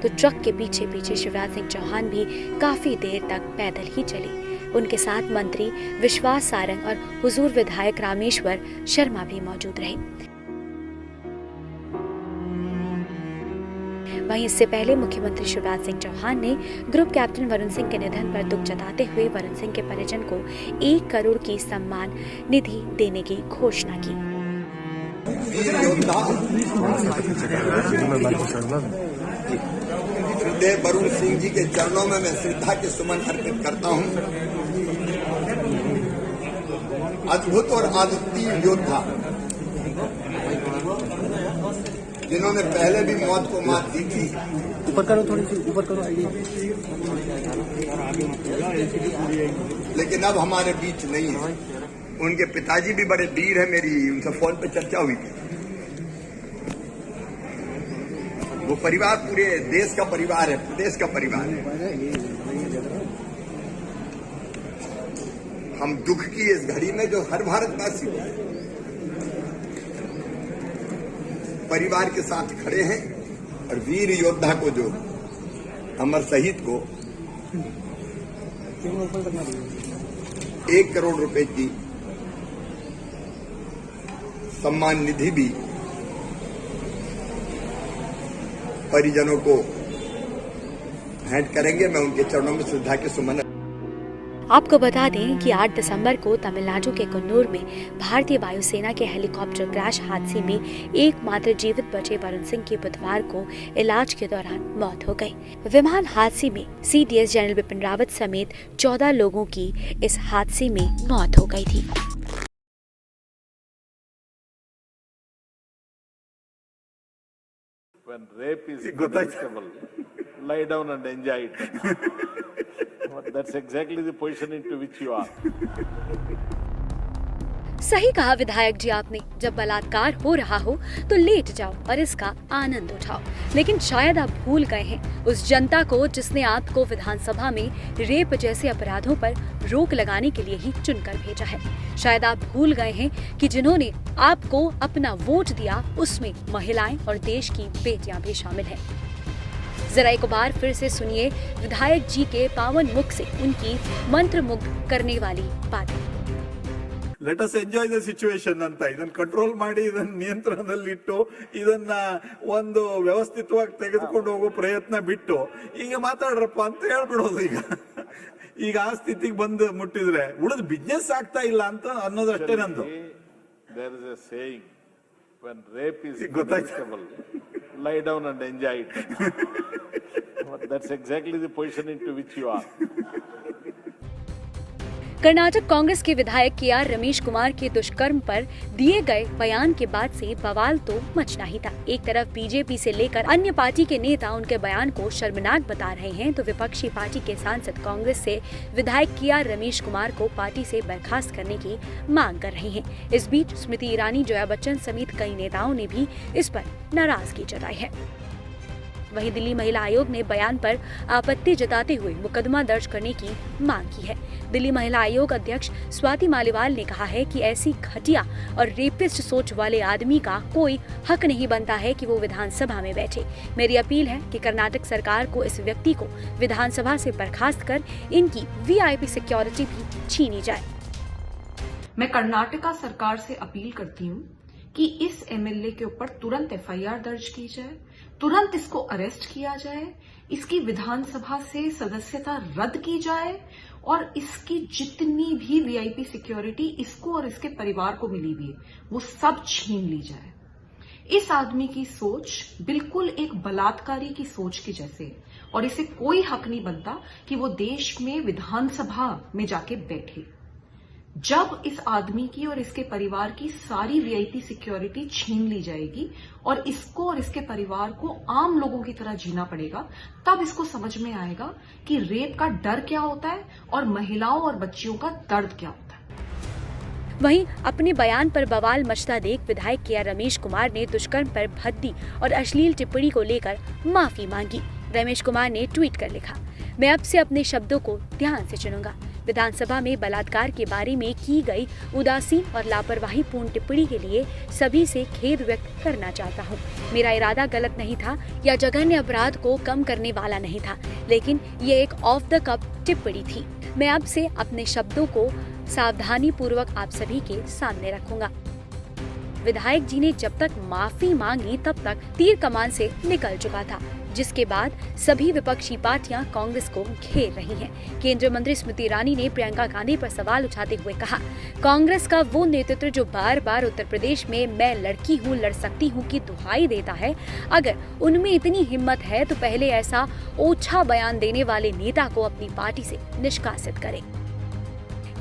तो ट्रक के पीछे पीछे शिवराज सिंह चौहान भी काफी देर तक पैदल ही चले। उनके साथ मंत्री विश्वास सारंग और हुजूर विधायक रामेश्वर शर्मा भी मौजूद रहे। वहीं इससे पहले मुख्यमंत्री शिवराज सिंह चौहान ने ग्रुप कैप्टन वरुण सिंह के निधन पर दुख जताते हुए वरुण सिंह के परिजन को 1 करोड़ की सम्मान निधि देने की घोषणा की। वरुण सिंह जी के चरणों में मैं श्रद्धा के सुमन अर्पित करता हूं। अद्भुत और अद्वितीय योद्धा जिन्होंने पहले भी मौत को मात दी थी। ऊपर करो, थोड़ी सी ऊपर करो लेकिन अब हमारे बीच नहीं है। उनके पिताजी भी बड़े वीर हैं, मेरी उनसे फोन पे चर्चा हुई थी। वो परिवार पूरे देश का परिवार है, प्रदेश का परिवार है। हम दुख की इस घड़ी में जो हर भारतवासी परिवार के साथ खड़े हैं और वीर योद्धा को जो अमर शहीद को 1 करोड़ रुपए की सम्मान निधि भी परिजनों को भेंट करेंगे। मैं उनके चरणों में श्रद्धा के सुमन। आपको बता दें कि 8 दिसंबर को तमिलनाडु के कन्नूर में भारतीय वायुसेना के हेलीकॉप्टर क्रैश हादसे में एकमात्र जीवित बचे वरुण सिंह की बुधवार को इलाज के दौरान मौत हो गई। विमान हादसे में सीडीएस जनरल बिपिन रावत समेत 14 लोगों की इस हादसे में मौत हो गई थी। When rape is predictable, lie down and enjoy it. That's exactly the position into which you are. सही कहा विधायक जी आपने। जब बलात्कार हो रहा हो तो लेट जाओ और इसका आनंद उठाओ। लेकिन शायद आप भूल गए हैं उस जनता को जिसने आपको विधानसभा में रेप जैसे अपराधों पर रोक लगाने के लिए ही चुनकर भेजा है। शायद आप भूल गए हैं कि जिन्होंने आपको अपना वोट दिया उसमें महिलाएं और देश की बेटियां भी शामिल हैं। जरा एक बार फिर से सुनिए विधायक जी के पावन मुख से उनकी मंत्रमुग्ध करने वाली बातें। Let us enjoy the situation ಅಂತ ಇದನ್ನ ಕಂಟ್ರೋಲ್ ಮಾಡಿ ಇದನ್ನ ನಿಯಂತ್ರಣದಲ್ಲಿಟ್ಟು ಇದನ್ನ ಒಂದು ವ್ಯವಸ್ಥಿತವಾಗಿ ತೆಗೆದುಕೊಂಡು ಹೋಗೋ ಪ್ರಯತ್ನ ಬಿಟ್ಟು ಈಗ ಮಾತಾಡ್ರಪ್ಪ ಅಂತ ಹೇಳ್ಬಿಡೋದು। ಈಗ ಆ ಸ್ಥಿತಿಗೆ ಬಂದು ಮುಟ್ಟಿದ್ರೆ ಉಳಿದ ಬಿಸ್ನೆಸ್ ಆಗ್ತಾ ಇಲ್ಲ ಅಂತ ಅನ್ನೋದಷ್ಟೇ ನಂದು। There is a saying when rape is predictable, lie down and enjoy it. That's exactly the position into which you are. Karnataka Congress के विधायक के.आर. रमेश कुमार के दुष्कर्म पर दिए गए बयान के बाद से बवाल तो मचना ही था। एक तरफ बीजेपी से लेकर अन्य पार्टी के नेता उनके बयान को शर्मनाक बता रहे हैं तो विपक्षी पार्टी के सांसद कांग्रेस से विधायक के.आर. रमेश कुमार को पार्टी से बर्खास्त करने की मांग कर रहे हैं। इस बीच स्मृति ईरानी, जया बच्चन समेत कई नेताओं ने भी इस पर नाराजगी जताई है। वहीं दिल्ली महिला आयोग ने बयान पर आपत्ति जताते हुए मुकदमा दर्ज करने की मांग की है। दिल्ली महिला आयोग अध्यक्ष स्वाति मालीवाल ने कहा है कि ऐसी घटिया और रेपिस्ट सोच वाले आदमी का कोई हक नहीं बनता है कि वो विधानसभा में बैठे। मेरी अपील है कि कर्नाटक सरकार को इस व्यक्ति को विधानसभा से बर्खास्त कर इनकी वीआईपी सिक्योरिटी भी छीनी जाए। मैं कर्नाटका सरकार से अपील करती हूँ कि इस एमएलए के ऊपर तुरंत एफआईआर दर्ज की जाए, तुरंत इसको अरेस्ट किया जाए, इसकी विधानसभा से सदस्यता रद्द की जाए और इसकी जितनी भी वीआईपी सिक्योरिटी इसको और इसके परिवार को मिली हुई है वो सब छीन ली जाए। इस आदमी की सोच बिल्कुल एक बलात्कारी की सोच के जैसे है और इसे कोई हक नहीं बनता कि वो देश में विधानसभा में जाके बैठे। जब इस आदमी की और इसके परिवार की सारी वीआईपी सिक्योरिटी छीन ली जाएगी और इसको और इसके परिवार को आम लोगों की तरह जीना पड़ेगा, तब इसको समझ में आएगा कि रेप का डर क्या होता है और महिलाओं और बच्चियों का दर्द क्या होता है। वहीं अपने बयान पर बवाल मचता देख विधायक के.आर. रमेश कुमार ने दुष्कर्म पर भद्दी और अश्लील टिप्पणी को लेकर माफी मांगी। रमेश कुमार ने ट्वीट कर लिखा, मैं अब से अपने शब्दों को ध्यान से चुनूंगा। विधानसभा में बलात्कार के बारे में की गई उदासीन और लापरवाही पूर्ण टिप्पणी के लिए सभी से खेद व्यक्त करना चाहता हूँ। मेरा इरादा गलत नहीं था या जघन्य अपराध को कम करने वाला नहीं था, लेकिन ये एक ऑफ द कप टिप्पणी थी। मैं अब से अपने शब्दों को सावधानी पूर्वक आप सभी के सामने रखूंगा। विधायक जी ने जब तक माफी मांगी तब तक तीर कमान से निकल चुका था, जिसके बाद सभी विपक्षी पार्टियां कांग्रेस को घेर रही हैं। केंद्रीय मंत्री स्मृति ईरानी ने प्रियंका गांधी पर सवाल उठाते हुए कहा, कांग्रेस का वो नेतृत्व जो बार बार उत्तर प्रदेश में मैं लड़की हूँ, लड़ सकती हूँ की दुहाई देता है, अगर उनमें इतनी हिम्मत है तो पहले ऐसा ओछा बयान देने वाले नेता को अपनी पार्टी से निष्कासित करे।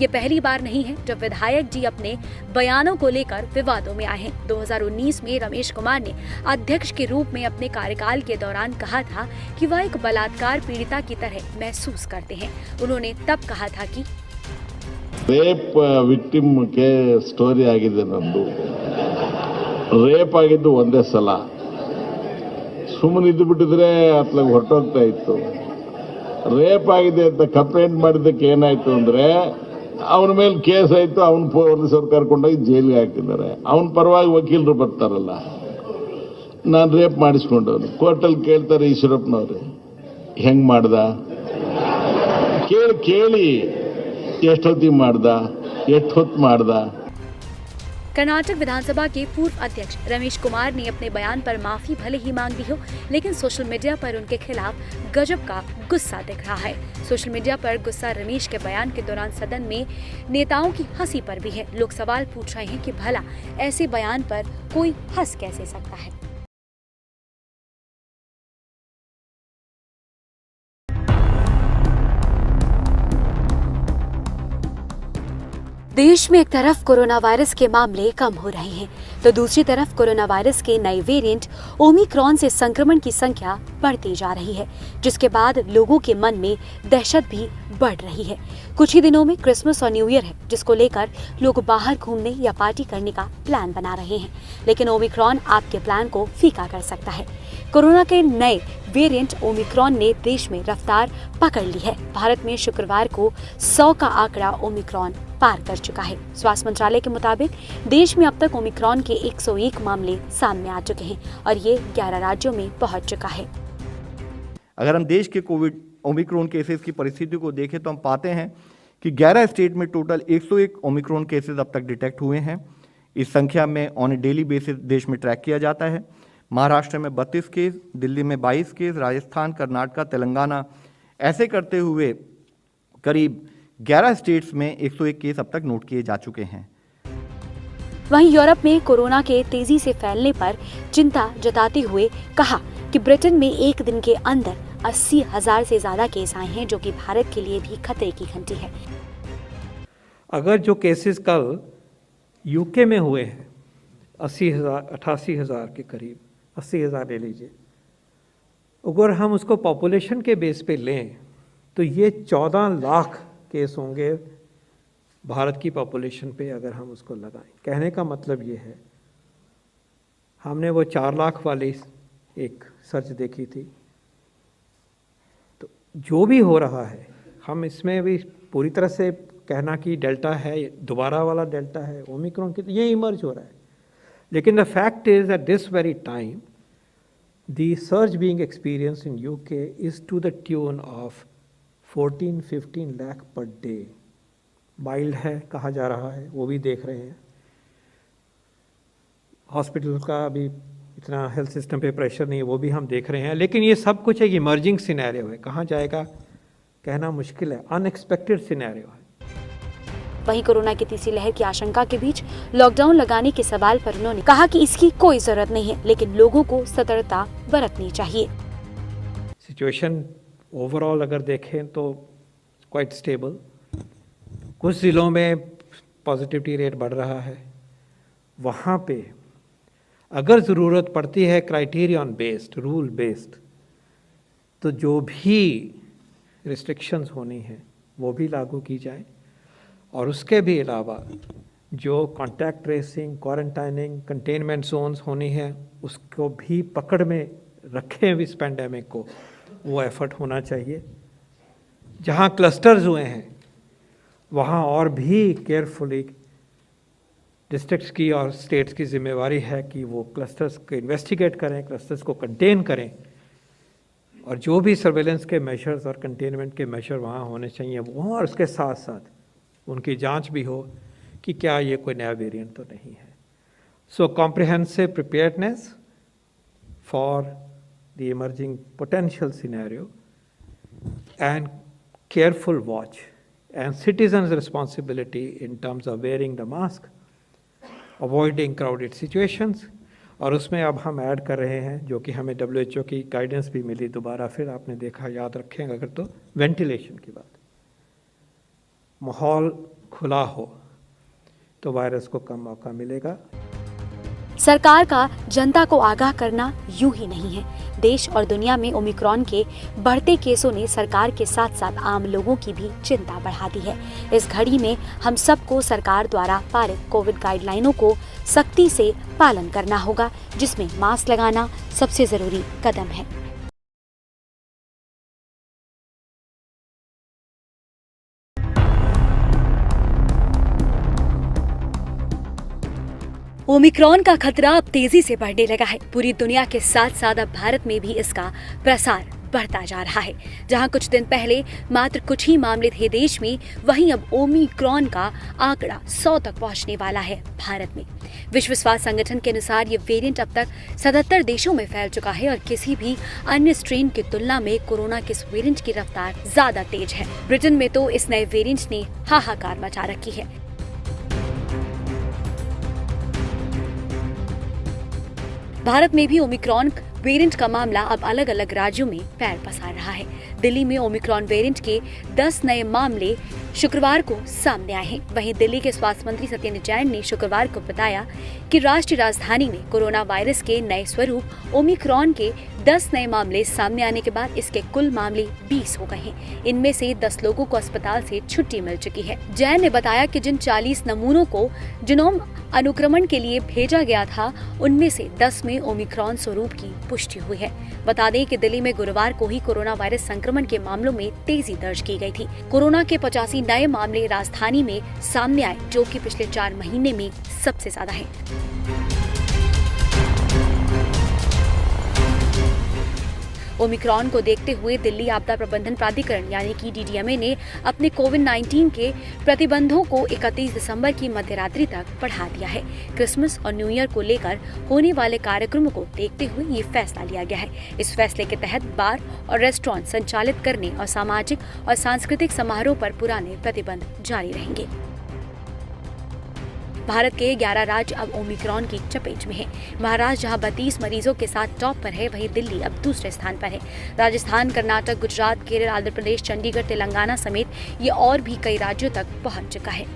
ये पहली बार नहीं है जब विधायक जी अपने बयानों को लेकर विवादों में आए हैं। 2019 में रमेश कुमार ने अध्यक्ष के रूप में अपने कार्यकाल के दौरान कहा था कि वह एक बलात्कार पीड़िता की तरह महसूस करते हैं। उन्होंने तब कहा था कि ರೇಪ್ ವಿಕ್ಟಿಮ್ ಗೆ ಸ್ಟೋರಿ ಆಗಿದೆ ನಂದು. ರೇಪ್ ಆಗಿದ್ದು ಒಂದೇ ಸಲ, ಸುಮ್ಮನೆ ಇದ್ದು ಬಿಟ್ಟಿದ್ರೆ ಅತ್ಲಾಗ ಹೊರಟೋಗ್ತಾ ಇತ್ತು. ರೇಪ್ ಆಗಿದೆ ಅಂತ ಕಂಪ್ಲೇಂಟ್ ಮಾಡಿದ್ದಕ್ಕೆ ಏನಾಯ್ತು ಅಂದ್ರೆ ಅವನ ಮೇಲೆ ಕೇಸ್ ಆಯ್ತು, ಅವನ ಪೊಲೀಸರು ಕರ್ಕೊಂಡೋಗಿ ಜೈಲಿಗೆ ಹಾಕಿದ್ದಾರೆ. ಅವನ ಪರವಾಗಿ ವಕೀಲರು ಬರ್ತಾರಲ್ಲ, ನಾನು ರೇಪ್ ಮಾಡಿಸ್ಕೊಂಡವನು, ಕೋರ್ಟಲ್ಲಿ ಕೇಳ್ತಾರೆ ಈಶ್ವರಪ್ಪನವ್ರೆ ಹೆಂಗ್ ಮಾಡ್ದ ಕೇಳಿ ಎಷ್ಟೊತ್ತಿಗೆ ಮಾಡ್ದ, ಎಷ್ಟು ಹೊತ್ತು ಮಾಡ್ದ. कर्नाटक विधानसभा के पूर्व अध्यक्ष रमेश कुमार ने अपने बयान पर माफी भले ही मांग दी हो, लेकिन सोशल मीडिया पर उनके खिलाफ गजब का गुस्सा दिख रहा है। सोशल मीडिया पर गुस्सा रमेश के बयान के दौरान सदन में नेताओं की हंसी पर भी है। लोग सवाल पूछ रहे हैं कि भला ऐसे बयान पर कोई हंस कैसे सकता है। देश में एक तरफ कोरोना वायरस के मामले कम हो रहे हैं, तो दूसरी तरफ कोरोना वायरस के नए वेरिएंट ओमिक्रॉन से संक्रमण की संख्या बढ़ती जा रही है, जिसके बाद लोगों के मन में दहशत भी बढ़ रही है। कुछ ही दिनों में क्रिसमस और न्यू ईयर है, जिसको लेकर लोग बाहर घूमने या पार्टी करने का प्लान बना रहे हैं, लेकिन ओमिक्रॉन आपके प्लान को फीका कर सकता है। कोरोना के नए वेरिएंट ओमिक्रॉन ने देश में रफ्तार पकड़ ली है। भारत में शुक्रवार को 100 का आंकड़ा ओमिक्रॉन पार कर चुका है। स्वास्थ्य मंत्रालय के मुताबिक देश में अब तक ओमिक्रॉन के 101 मामले सामने आ चुके हैं और ये 11 राज्यों में पहुंच चुका है। अगर हम देश के कोविड ओमिक्रॉन केसेस की परिस्थिति को देखें तो हम पाते हैं कि 11 स्टेट में टोटल 101 ओमिक्रॉन केसेस अब तक डिटेक्ट हुए हैं। इस संख्या में ऑन ए डेली बेसिस देश में ट्रैक किया जाता है। महाराष्ट्र में 32 केस, दिल्ली में 22 केस, राजस्थान, कर्नाटक, तेलंगाना, ऐसे करते हुए करीब 11 स्टेट्स में 101 केस अब तक नोट किए जा चुके हैं। वहीं यूरोप में कोरोना के तेजी से फैलने पर चिंता जताते हुए कहा कि ब्रिटेन में एक दिन के अंदर 80,000 से ज्यादा केस आए हैं, जो कि भारत के लिए भी खतरे की घंटी है। अगर जो केसेस कल यूके में हुए हैं 88,000 के करीब, 80,000 ले लीजिए, अगर हम उसको पॉपुलेशन के बेस पे लें तो ये 14 लाख केस होंगे भारत की पॉपुलेशन पे अगर हम उसको लगाएं। कहने का मतलब ये है, हमने वो 4 लाख वाली एक सर्च देखी थी, तो जो भी हो रहा है हम इसमें भी पूरी तरह से कहना कि डेल्टा है, दोबारा वाला डेल्टा है, ओमिक्रॉन की, ये इमर्ज हो रहा है। लेकिन the fact is at this very time the surge being experienced in UK is to the tune of 14-15 lakh per day. Mild है कहा जा रहा है, वो भी देख रहे हैं। हॉस्पिटल का भी इतना हेल्थ सिस्टम पे प्रेशर नहीं है, वो भी हम देख रहे हैं। लेकिन ये सब कुछ एक इमर्जिंग सिनेरियो है, कहाँ जाएगा कहना मुश्किल है, अनएक्सपेक्टेड सिनेरियो है। वहीं कोरोना की तीसरी लहर की आशंका के बीच लॉकडाउन लगाने के सवाल पर उन्होंने कहा कि इसकी कोई जरूरत नहीं है, लेकिन लोगों को सतर्कता बरतनी चाहिए। सिचुएशन ओवरऑल अगर देखें तो क्वाइट स्टेबल। कुछ ज़िलों में पॉजिटिविटी रेट बढ़ रहा है, वहाँ पे अगर ज़रूरत पड़ती है क्राइटेरियन बेस्ड, रूल बेस्ड, तो जो भी रिस्ट्रिक्शंस होनी है वो भी लागू की जाए। और उसके भी अलावा जो contact tracing, quarantining, containment zones होनी है उसको भी पकड़ में रखें इस पैंडेमिक को, वो एफर्ट होना चाहिए। जहाँ क्लस्टर्स हुए हैं वहाँ और भी केयरफुली डिस्ट्रिक्ट्स की और स्टेट्स की जिम्मेवारी है कि वो क्लस्टर्स को इन्वेस्टिगेट करें, क्लस्टर्स को कंटेन करें, और जो भी सर्वेलेंस के मेजर्स और कंटेनमेंट के मेजर वहाँ होने चाहिए वो, और उसके साथ साथ उनकी जांच भी हो कि क्या ये कोई नया वेरिएंट तो नहीं है। So comprehensive preparedness for the emerging potential scenario and careful watch and citizens' responsibility in terms of wearing the mask, avoiding crowded situations, और उसमें अब हम ऐड कर रहे हैं जो कि हमें WHO की गाइडेंस भी मिली दोबारा, फिर आपने देखा, याद रखेंगे अगर तो, वेंटिलेशन की बात। माहौल खुला हो तो वायरस को कम मौका मिलेगा। सरकार का जनता को आगाह करना यूं ही नहीं है। देश और दुनिया में ओमिक्रॉन के बढ़ते केसों ने सरकार के साथ साथ आम लोगों की भी चिंता बढ़ा दी है। इस घड़ी में हम सबको सरकार द्वारा पारित कोविड गाइडलाइनों को सख्ती से पालन करना होगा, जिसमें मास्क लगाना सबसे जरूरी कदम है। ओमिक्रॉन का खतरा अब तेजी से बढ़ने लगा है। पूरी दुनिया के साथ साथ अब भारत में भी इसका प्रसार बढ़ता जा रहा है। जहां कुछ दिन पहले मात्र कुछ ही मामले थे देश में, वहीं अब ओमिक्रॉन का आंकड़ा 100 तक पहुंचने वाला है भारत में। विश्व स्वास्थ्य संगठन के अनुसार ये वेरिएंट अब तक 77 देशों में फैल चुका है और किसी भी अन्य स्ट्रेन की तुलना में कोरोना के इस वेरिएंट की रफ्तार ज्यादा तेज है। ब्रिटेन में तो इस नए वेरिएंट ने हाहाकार मचा रखी है। भारत में भी ओमिक्रॉन वेरिएंट का मामला अब अलग अलग राज्यों में पैर पसार रहा है। दिल्ली में ओमिक्रॉन वेरिएंट के 10 नए मामले शुक्रवार को सामने आए हैं। वहीं दिल्ली के स्वास्थ्य मंत्री सत्येंद्र जैन ने शुक्रवार को बताया कि राष्ट्रीय राजधानी में कोरोना वायरस के नए स्वरूप ओमिक्रॉन के 10 नए मामले सामने आने के बाद इसके कुल मामले 20 हो गए हैं। इनमें से 10 लोगों को अस्पताल से छुट्टी मिल चुकी है। जैन ने बताया कि जिन 40 नमूनों को जीनोम अनुक्रमण के लिए भेजा गया था, उनमें से 10 में ओमिक्रॉन स्वरूप की पुष्टि हुई है। बता दें कि दिल्ली में गुरुवार को ही कोरोना वायरस संक्रमण के मामलों में तेजी दर्ज की गई थी। कोरोना के 85 नए मामले राजधानी में सामने आए, जो कि पिछले 4 महीने में सबसे ज्यादा है। ओमिक्रॉन को देखते हुए दिल्ली आपदा प्रबंधन प्राधिकरण यानी कि DDMA ने अपने कोविड-19 के प्रतिबंधों को 31 दिसंबर की मध्यरात्रि तक बढ़ा दिया है। क्रिसमस और न्यू ईयर को लेकर होने वाले कार्यक्रमों को देखते हुए ये फैसला लिया गया है। इस फैसले के तहत बार और रेस्टोरेंट संचालित करने और सामाजिक और सांस्कृतिक समारोह पर पुराने प्रतिबंध जारी रहेंगे। भारत के 11 राज्य अब ओमिक्रॉन की चपेट में हैं। महाराष्ट्र जहां 32 मरीजों के साथ टॉप पर है, वहीं दिल्ली अब दूसरे स्थान पर है। राजस्थान, कर्नाटक, गुजरात, केरल, आंध्र प्रदेश, चंडीगढ़, तेलंगाना समेत ये और भी कई राज्यों तक पहुंच चुका है।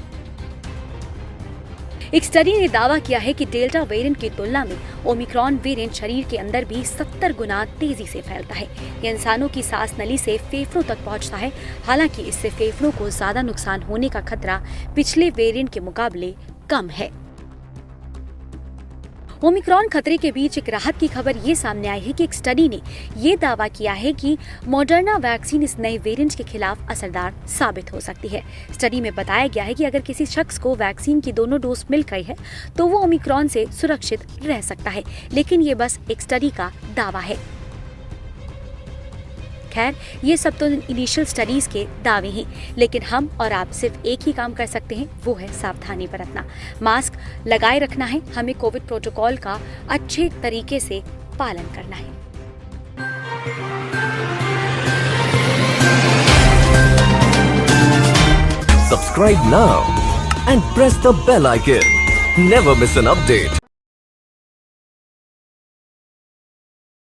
एक स्टडी ने दावा किया है कि डेल्टा वेरिएंट की तुलना में ओमिक्रॉन वेरिएंट शरीर के अंदर भी 70 गुना तेजी से फैलता है। ये इंसानों की सांस नली से फेफड़ों तक पहुंचता है। हालांकि इससे फेफड़ों को ज्यादा नुकसान होने का खतरा पिछले वेरिएंट के मुकाबले कम है। ओमिक्रॉन खतरे के बीच एक राहत की खबर ये सामने आई है कि एक स्टडी ने ये दावा किया है कि मॉडर्ना वैक्सीन इस नए वेरिएंट के खिलाफ असरदार साबित हो सकती है। स्टडी में बताया गया है कि अगर किसी शख्स को वैक्सीन की दोनों डोज मिल गई है तो वो ओमिक्रॉन से सुरक्षित रह सकता है, लेकिन ये बस एक स्टडी का दावा है। खैर, ये सब तो इनिशियल स्टडीज के दावे हैं, लेकिन हम और आप सिर्फ एक ही काम कर सकते हैं, वो है सावधानी बरतना। मास्क लगाए रखना है, हमें कोविड प्रोटोकॉल का अच्छे तरीके से पालन करना है। Subscribe now and press the bell icon. Never miss an update.